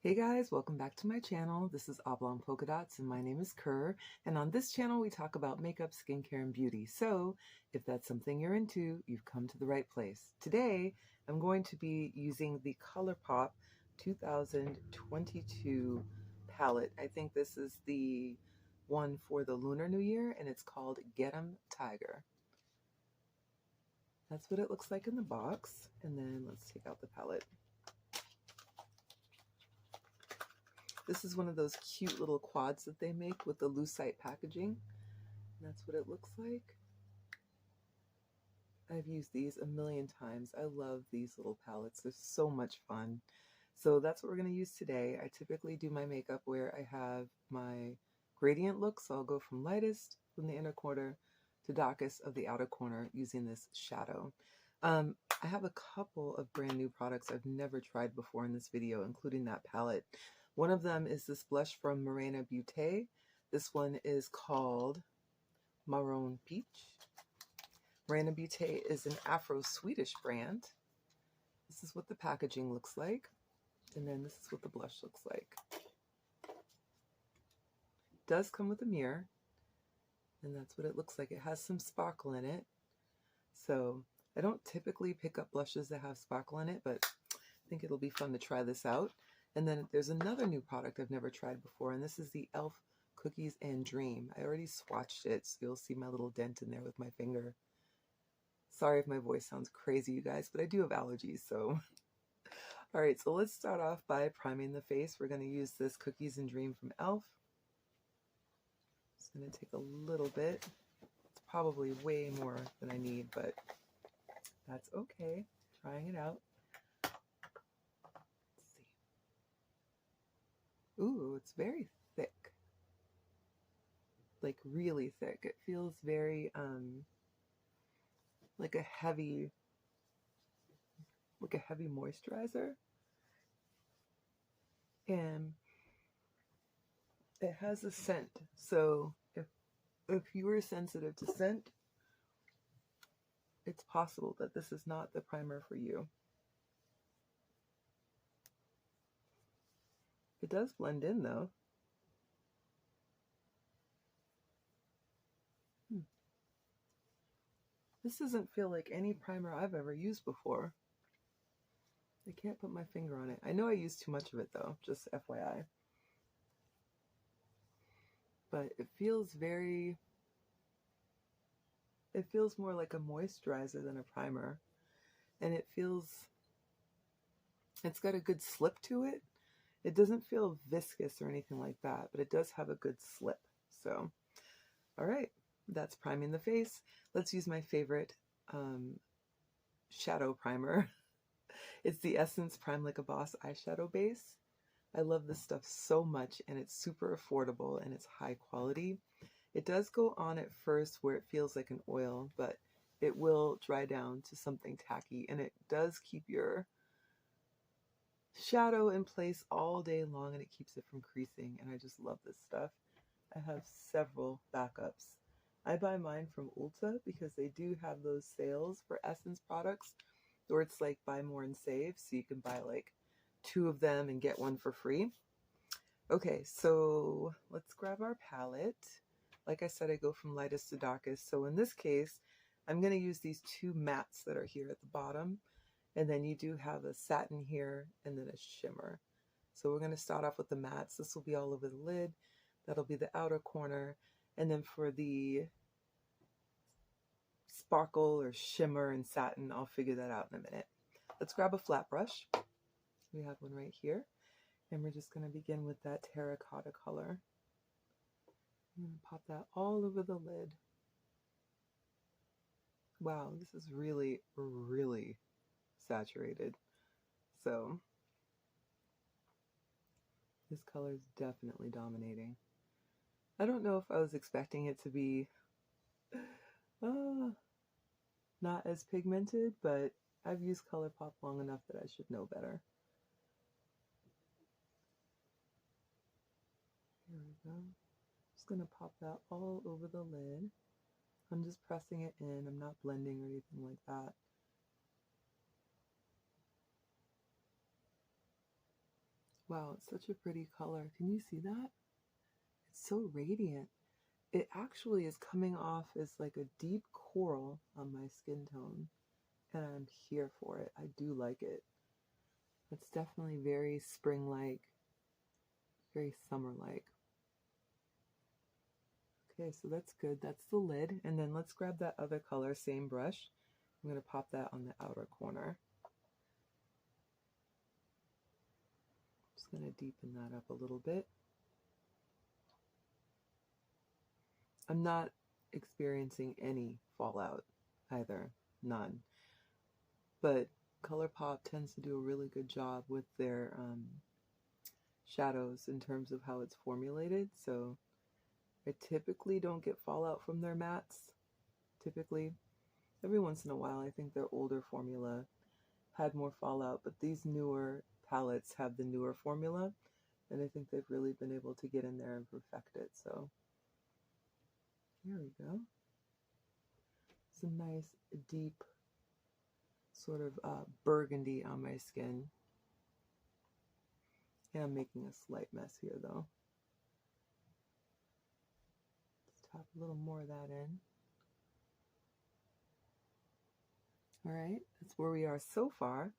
Hey guys, welcome back to my channel. This is Oblong Polka Dots and my name is Kerr. And on this channel we talk about makeup, skincare, and beauty. So if that's something you're into, you've come to the right place. Today I'm going to be using the ColourPop 2022 palette. I think this is the one for the Lunar New Year and it's called Get Em Tiger. That's what it looks like in the box. And then let's take out the palette. This is one of those cute little quads that they make with the lucite packaging. And that's what it looks like. I've used these a million times. I love these little palettes. They're so much fun. So that's what we're going to use today. I typically do my makeup where I have my gradient look. So I'll go from lightest from the inner corner to darkest of the outer corner using this shadow. I have a couple of brand new products I've never tried before in this video, including that palette. One of them is this blush from Morena Beauté. This one is called Marron Peach. Morena Beauté is an Afro-Swedish brand. This is what the packaging looks like. And then this is what the blush looks like. It does come with a mirror. And that's what it looks like. It has some sparkle in it. So I don't typically pick up blushes that have sparkle in it, but I think it'll be fun to try this out. And then there's another new product I've never tried before, and this is the e.l.f. Cookies and Dream. I already swatched it, so you'll see my little dent in there with my finger. Sorry if my voice sounds crazy, you guys, but I do have allergies, so. All right, so let's start off by priming the face. We're going to use this Cookies and Dream from e.l.f. It's going to take a little bit. It's probably way more than I need, but that's okay. Trying it out. Ooh, it's very thick. Like really thick. It feels very like a heavy moisturizer. And it has a scent. So if you were sensitive to scent, it's possible that this is not the primer for you. It does blend in though. This doesn't feel like any primer I've ever used before. I can't put my finger on it. I know I used too much of it though, just FYI. But it feels more like a moisturizer than a primer. And it's got a good slip to it. It doesn't feel viscous or anything like that, but it does have a good slip. So, all right, that's priming the face. Let's use my favorite shadow primer. It's the Essence Prime Like a Boss eyeshadow base. I love this stuff so much, and it's super affordable and it's high quality. It does go on at first where it feels like an oil, but it will dry down to something tacky, and it does keep your shadow in place all day long, and it keeps it from creasing, and I just love this stuff. I have several backups. I buy mine from Ulta because they do have those sales for Essence products where it's like buy more and save, so you can buy like 2 of them and get 1 for free. Okay, so let's grab our palette. Like I said, I go from lightest to darkest. So in this case, I'm going to use these 2 mattes that are here at the bottom. And then you do have a satin here and then a shimmer. So we're going to start off with the mattes. This will be all over the lid. That'll be the outer corner. And then for the sparkle or shimmer and satin, I'll figure that out in a minute. Let's grab a flat brush. We have one right here. And we're just going to begin with that terracotta color. I'm going to pop that all over the lid. Wow, this is really, really saturated. So this color is definitely dominating. I don't know if I was expecting it to be not as pigmented, but I've used ColourPop long enough that I should know better. Here we go. Just going to pop that all over the lid. I'm just pressing it in. I'm not blending or anything like that. Wow, it's such a pretty color. Can you see that? It's so radiant. It actually is coming off as like a deep coral on my skin tone, and I'm here for it. I do like it. It's definitely very spring-like, very summer-like. Okay, so that's good. That's the lid. And then let's grab that other color, same brush. I'm going to pop that on the outer corner. Just going to deepen that up a little bit. I'm not experiencing any fallout either, none. But ColourPop tends to do a really good job with their shadows in terms of how it's formulated. So I typically don't get fallout from their mattes. Typically, every once in a while, I think their older formula had more fallout, but these newer palettes have the newer formula, and I think they've really been able to get in there and perfect it. So here we go. Some nice deep sort of burgundy on my skin. Yeah, I'm making a slight mess here though. Let's tap a little more of that in. All right, that's where we are so far.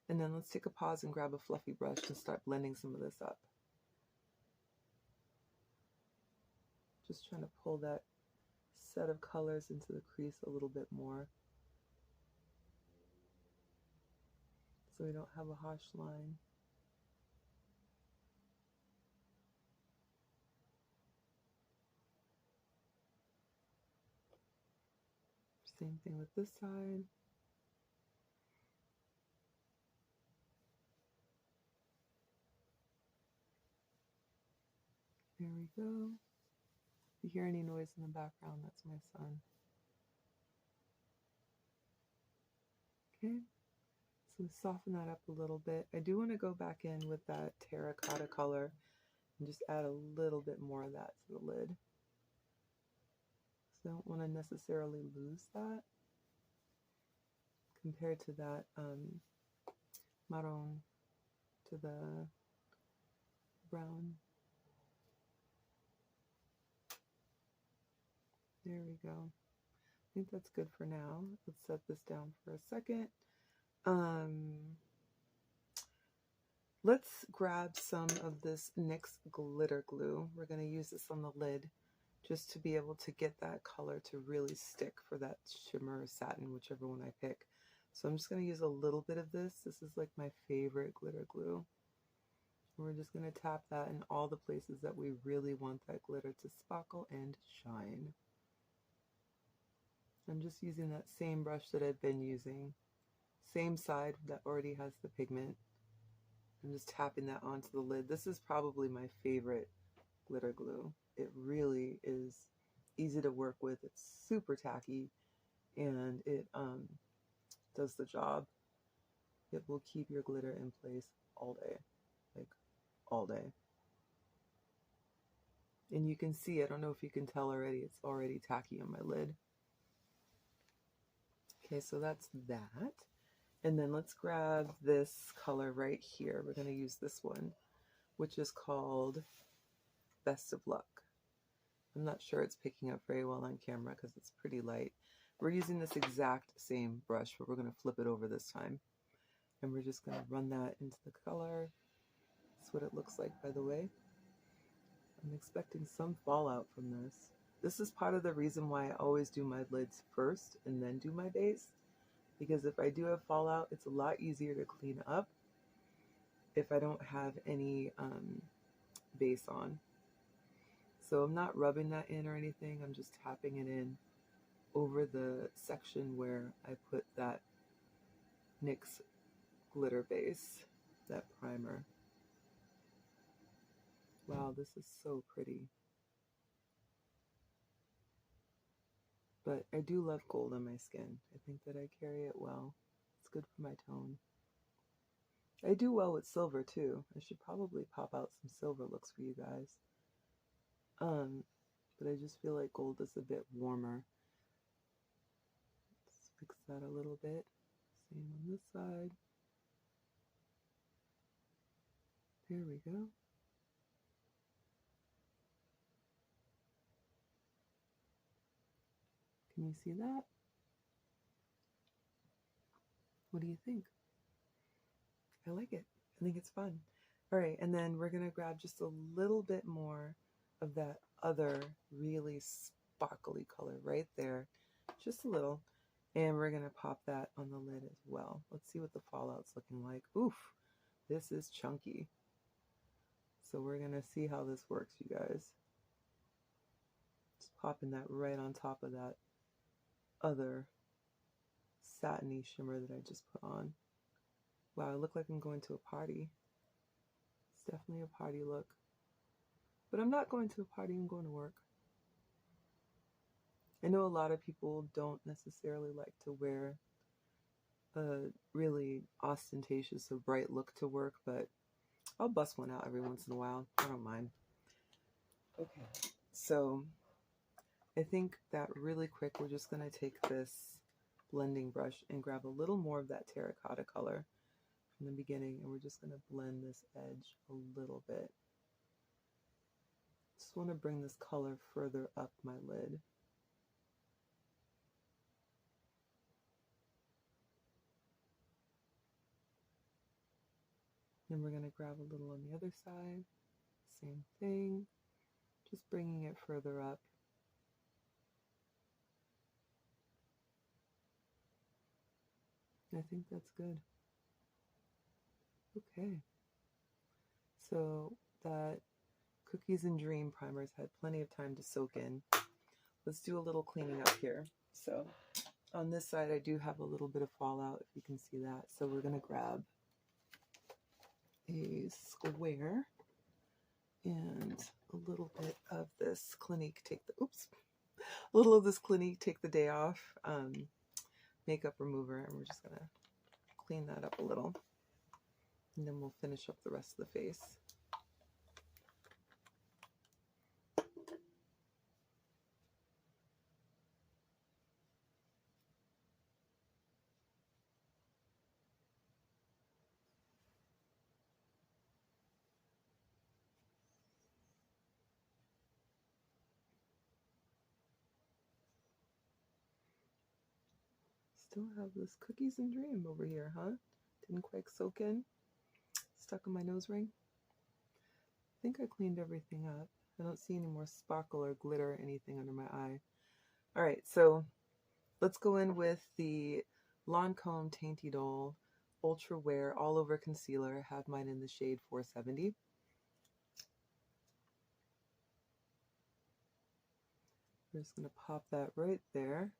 And then let's take a pause and grab a fluffy brush and start blending some of this up. Just trying to pull that set of colors into the crease a little bit more, so we don't have a harsh line. Same thing with this side. There we go. If you hear any noise in the background, that's my son. Okay, so soften that up a little bit. I do want to go back in with that terracotta color and just add a little bit more of that to the lid. So I don't want to necessarily lose that compared to that marron, to the brown. There we go. I think that's good for now. Let's set this down for a second. Let's grab some of this NYX glitter glue. We're going to use this on the lid just to be able to get that color to really stick for that shimmer or satin, whichever one I pick. So I'm just going to use a little bit of this. This is like my favorite glitter glue. We're just going to tap that in all the places that we really want that glitter to sparkle and shine. I'm just using that same brush that I've been using. Same side that already has the pigment. I'm just tapping that onto the lid. This is probably my favorite glitter glue. It really is easy to work with. It's super tacky, and it does the job. It will keep your glitter in place all day, like all day. And you can see, I don't know if you can tell already, it's already tacky on my lid. Okay, so that's that. And then let's grab this color right here. We're going to use this one, which is called Best of Luck. I'm not sure it's picking up very well on camera because it's pretty light. We're using this exact same brush, but we're going to flip it over this time. And we're just going to run that into the color. That's what it looks like, by the way. I'm expecting some fallout from this. This is part of the reason why I always do my lids first and then do my base. Because if I do have fallout, it's a lot easier to clean up if I don't have any base on. So I'm not rubbing that in or anything. I'm just tapping it in over the section where I put that NYX glitter base, that primer. Wow, this is so pretty. But I do love gold on my skin. I think that I carry it well. It's good for my tone. I do well with silver too. I should probably pop out some silver looks for you guys. But I just feel like gold is a bit warmer. Let's fix that a little bit. Same on this side. There we go. Can you see that? What do you think? I like it. I think it's fun. All right, and then we're gonna grab just a little bit more of that other really sparkly color right there, just a little, and we're gonna pop that on the lid as well. Let's see what the fallout's looking like. Oof, this is chunky. So we're gonna see how this works, you guys. Just popping that right on top of that other satiny shimmer that I just put on. Wow, I look like I'm going to a party. It's definitely a party look. But I'm not going to a party, I'm going to work. I know a lot of people don't necessarily like to wear a really ostentatious or bright look to work, but I'll bust one out every once in a while. I don't mind. Okay, so I think that really quick, we're just going to take this blending brush and grab a little more of that terracotta color from the beginning, and we're just going to blend this edge a little bit. Just want to bring this color further up my lid. Then we're going to grab a little on the other side, same thing, just bringing it further up. I think that's good. Okay, so that Cookies and Dream primers had plenty of time to soak in. Let's do a little cleaning up here. So on this side, I do have a little bit of fallout, if you can see that. So we're going to grab a square and a little bit of this Clinique Take the, a little of this Clinique Take the Day Off makeup remover, and we're just going to clean that up a little. And then we'll finish up the rest of the face. Still have this Cookies and Dream over here, huh? Didn't quite soak in. Stuck in my nose ring. I think I cleaned everything up. I don't see any more sparkle or glitter or anything under my eye. All right, so let's go in with the Lancome Tainty Doll Ultra Wear All Over Concealer. I have mine in the shade 470. I'm just going to pop that right there.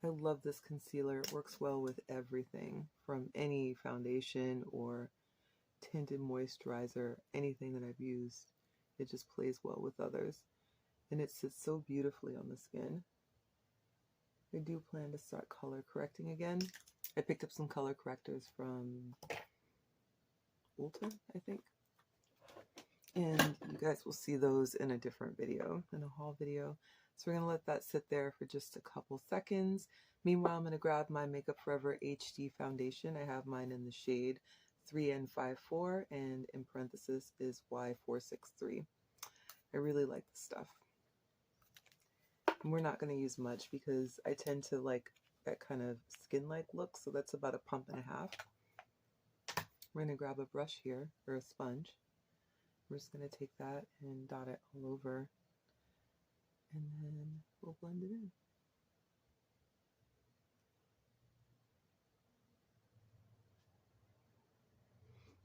I love this concealer. It works well with everything, from any foundation or tinted moisturizer, anything that I've used. It just plays well with others. And it sits so beautifully on the skin. I do plan to start color correcting again. I picked up some color correctors from Ulta, I think. And you guys will see those in a different video, in a haul video. So we're going to let that sit there for just a couple seconds. Meanwhile, I'm going to grab my Makeup Forever HD foundation. I have mine in the shade 3N54, and in parenthesis is Y463. I really like this stuff. And we're not going to use much because I tend to like that kind of skin-like look, so that's about a pump and a half. We're going to grab a brush here, or a sponge. We're just going to take that and dot it all over, and then we'll blend it in.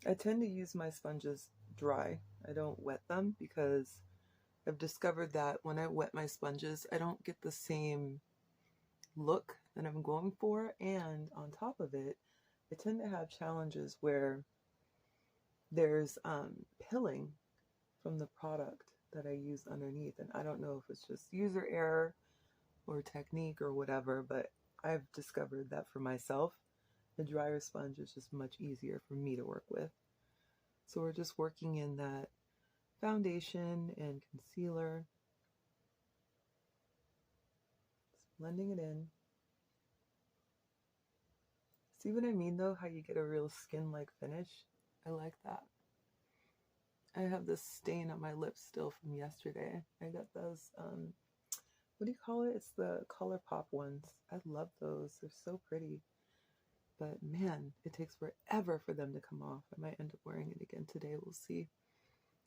I tend to use my sponges dry. I don't wet them because I've discovered that when I wet my sponges, I don't get the same look that I'm going for, and on top of it, I tend to have challenges where there's pilling from the product that I use underneath, and I don't know if it's just user error or technique or whatever, but I've discovered that for myself, the drier sponge is just much easier for me to work with. So we're just working in that foundation and concealer, just blending it in. See what I mean though, how you get a real skin-like finish? I like that. I have this stain on my lips still from yesterday. I got those, what do you call it? It's the ColourPop ones. I love those. They're so pretty. But man, it takes forever for them to come off. I might end up wearing it again today. We'll see.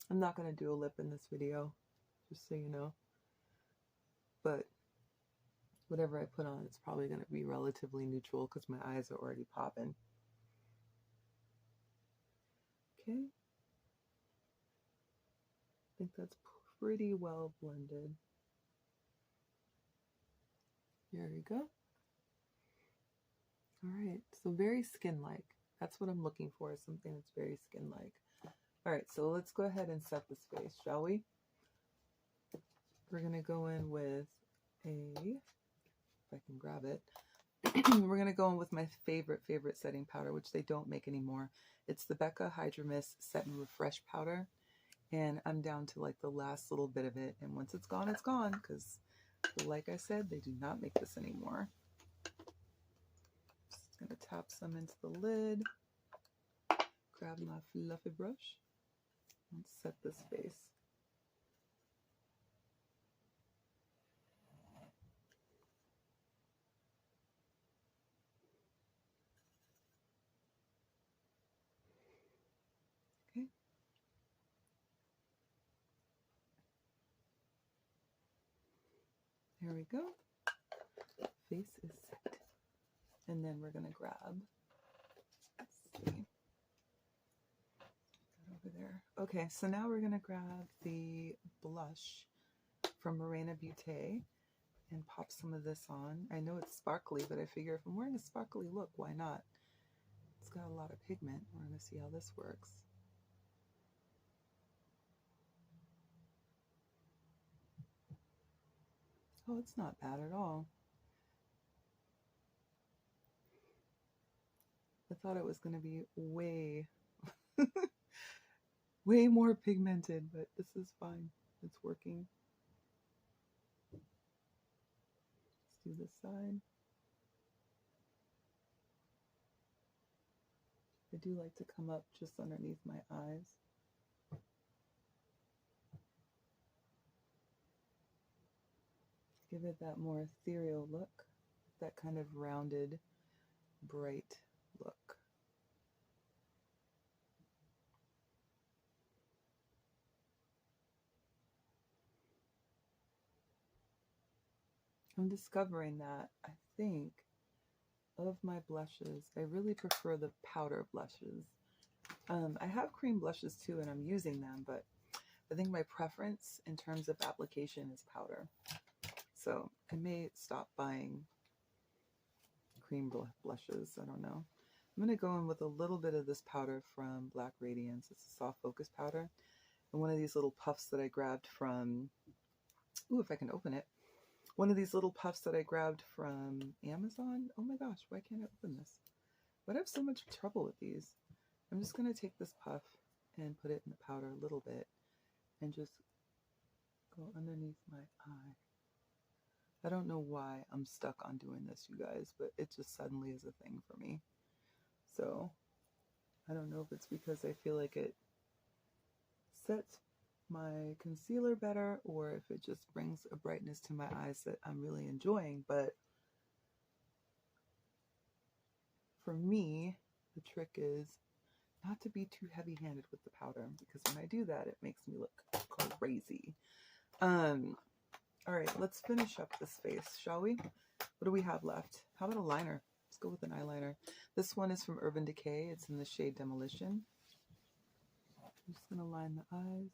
I'm not going to do a lip in this video, just so you know. But whatever I put on, it's probably going to be relatively neutral because my eyes are already popping. Okay. I think that's pretty well blended. There we go. All right, so very skin-like. That's what I'm looking for, something that's very skin-like. All right, so let's go ahead and set this face, shall we? We're gonna go in with a, if I can grab it, we're gonna go in with my favorite setting powder, which they don't make anymore. It's the Becca Hydra Mist Set and Refresh powder, and I'm down to like the last little bit of it, and once it's gone, because like I said, they do not make this anymore. Just gonna tap some into the lid, grab my fluffy brush, and set this face. Okay. There we go. Face is set. And then we're gonna grab, let's see, over there. Okay, so now we're gonna grab the blush from Morena Beauté and pop some of this on. I know it's sparkly, but I figure if I'm wearing a sparkly look, why not? It's got a lot of pigment. We're gonna see how this works. Oh, it's not bad at all. I thought it was gonna be way way more pigmented, but this is fine. It's working. Let's do this side. I do like to come up just underneath my eyes. Give it that more ethereal look, that kind of rounded, bright look. I'm discovering that I think of my blushes, I really prefer the powder blushes. I have cream blushes too, and I'm using them, but I think my preference in terms of application is powder. So I may stop buying cream blushes. I don't know. I'm going to go in with a little bit of this powder from Black Radiance. It's a soft focus powder. And one of these little puffs that I grabbed from, ooh, if I can open it. One of these little puffs that I grabbed from Amazon. Oh my gosh, why can't I open this? Why do I have so much trouble with these? I'm just going to take this puff and put it in the powder a little bit and just go underneath my eye. I don't know why I'm stuck on doing this, you guys, but it just suddenly is a thing for me. So I don't know if it's because I feel like it sets my concealer better or if it just brings a brightness to my eyes that I'm really enjoying. But for me, the trick is not to be too heavy-handed with the powder, because when I do that, it makes me look crazy. All right, let's finish up this face, shall we? What do we have left? How about a liner? Let's go with an eyeliner. This one is from Urban Decay. It's in the shade Demolition. I'm just gonna line the eyes.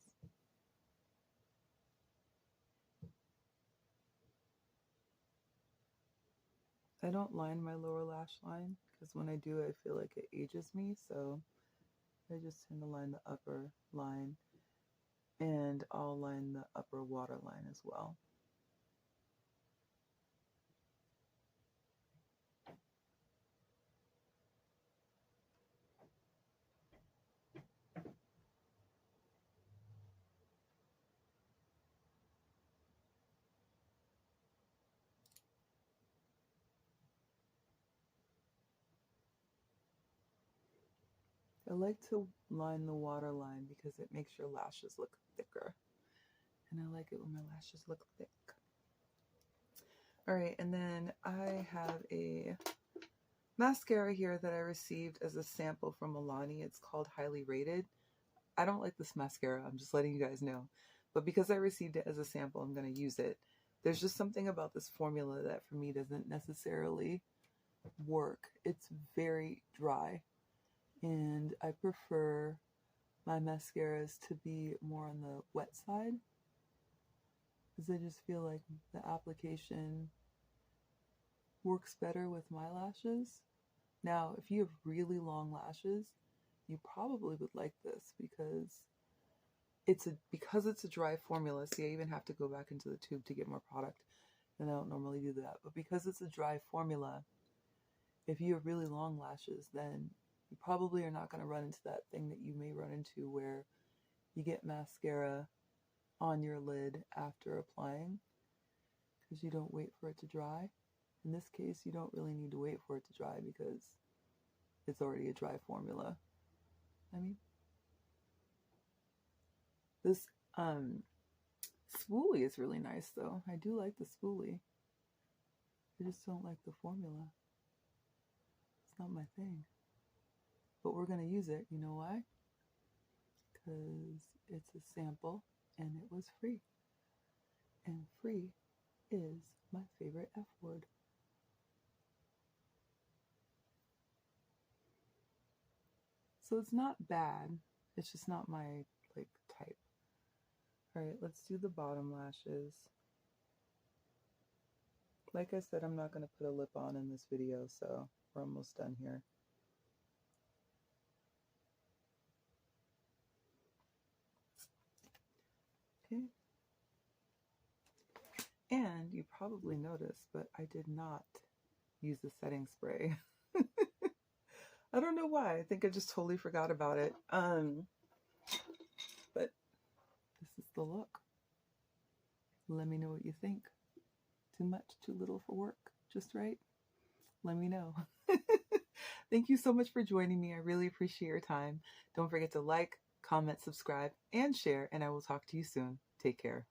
I don't line my lower lash line because when I do, I feel like it ages me. So I just tend to line the upper line, and I'll line the upper waterline as well. I like to line the waterline because it makes your lashes look thicker. And I like it when my lashes look thick. Alright, and then I have a mascara here that I received as a sample from Milani. It's called Highly Rated. I don't like this mascara, I'm just letting you guys know. But because I received it as a sample, I'm going to use it. There's just something about this formula that for me doesn't necessarily work. It's very dry. And I prefer my mascaras to be more on the wet side, because I just feel like the application works better with my lashes. Now, if you have really long lashes, you probably would like this because it's a dry formula. See, I even have to go back into the tube to get more product, and I don't normally do that. But because it's a dry formula, if you have really long lashes, then you probably are not going to run into that thing that you may run into where you get mascara on your lid after applying because you don't wait for it to dry. In this case, you don't really need to wait for it to dry because it's already a dry formula. I mean, this spoolie is really nice though. I do like the spoolie. I just don't like the formula. It's not my thing. But we're going to use it. You know why? Because it's a sample and it was free. And free is my favorite F word. So it's not bad. It's just not my type. Alright, let's do the bottom lashes. Like I said, I'm not going to put a lip on in this video, so we're almost done here. Okay. And you probably noticed, but I did not use the setting spray. I don't know why. I think I just totally forgot about it. But this is the look. Let me know what you think. Too much, too little for work, just right? Let me know. Thank you so much for joining me. I really appreciate your time. Don't forget to like, comment, subscribe, and share, and I will talk to you soon. Take care.